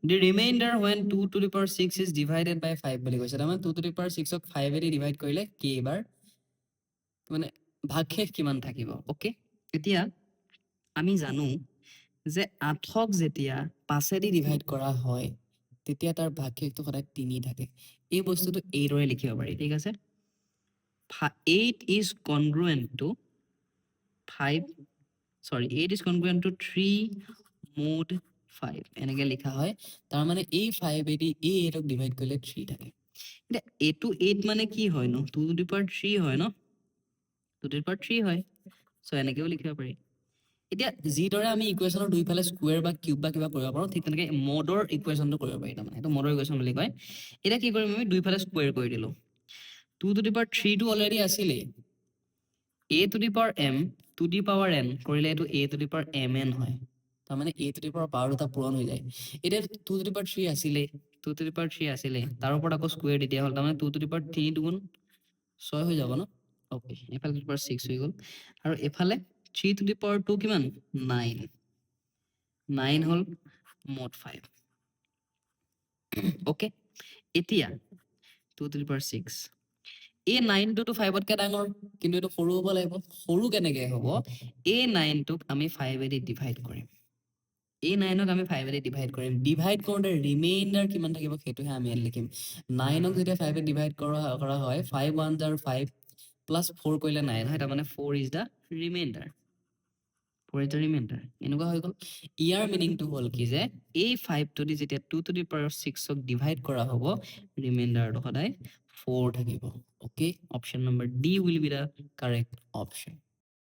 the remainder when 2 to the power 6 is divided by 5 বুলি কৈছে তাৰমানে 2 to the power 6 ক 5 এদি ডিভাইড কৰিলে কেইবাৰ মানে ভাগশেষ কিমান থাকিব ওকে এতিয়া আমি জানো যে 8ক যেতিয়া 5 এদি ডিভাইড কৰা হয় তেতিয়া তাৰ ভাগশেষটো সদায় 3 থাকে এই বস্তুটো এইদৰে লিখিব পাৰি ঠিক আছে 8 is congruent to 5 sorry 8 is congruent to 3 mod 5 এনেকে লিখা হয় তাৰ মানে এই 5 এদি এই 8ক ডিভাইড কৰিলে 3 থাকে এটা a to 8 মানে কি হয় নো 2 to the power 3 হয় নো 2 to the power 3 হয় সো এনেকেও লিখিব পাৰি এতিয়া যিদৰে আমি ইকুৱেশ্যনৰ দুইফালে স্কয়াৰ বা কিউব বা কিবা কৰিব পাৰো ঠিক তেনেকে মডৰ ইকুৱেশ্যনটো কৰিব পাৰি তাৰমানে এটা মডৰ ইকুৱেশ্যন বুলি কয় এটা কি কৰিম আমি দুইফালে স্কয়াৰ কৰি দিলো 2 to the power 3 টো অলৰেডি আছিলে a to the power m to the power n কৰিলে এটো a to the power mn হয় তাৰমানে a to the power power দুটা পূৰণ হৈ যায় এটা 2 to the power 3 আছিলে 2 to the power 3 আছিলে তাৰ ওপৰত আকৌ স্কয়াৰ দি দিয়া হ'ল তাৰমানে 2 to the power 3 দুগুণ 6 হৈ যাব ন ওকে এফালে 2 to the power 6 হৈ গল আৰু এফালে 3 to the power 2 কিমান 9 9 হল mod 5 ওকে এতিয়া 2 to the power 6 এই 9 টো 5 তকে ডাঙৰ কিন্তু এটো সৰু হ'ব লাগিব সৰু কেনেকে হ'ব এই 9 টোক আমি 5 এদি ডিভাইড কৰিম এই 9 ক আমি 5 এদি ডিভাইড কৰিম ডিভাইড কৰোতে ৰিমেইন্ডাৰ কিমান থাকিব হেতুহে আমি ইয়াত লিখিম 9 ক যেতিয়া 5 এ ডিভাইড কৰা হয় 5 1 are 5 plus 4 কৰিলে 9 হয় তাৰ মানে 4 is the remainder 4 is the remainder এনেকুৱা হৈ গল ইয়াৰ মিনিংটো হ'ল কি যে এই 5 টো দি যেতিয়া 2 to the power 6 ক ডিভাইড কৰা হ'ব ৰিমেইন্ডাৰটো সদায় 4 থাকিব okay option number D will be the correct option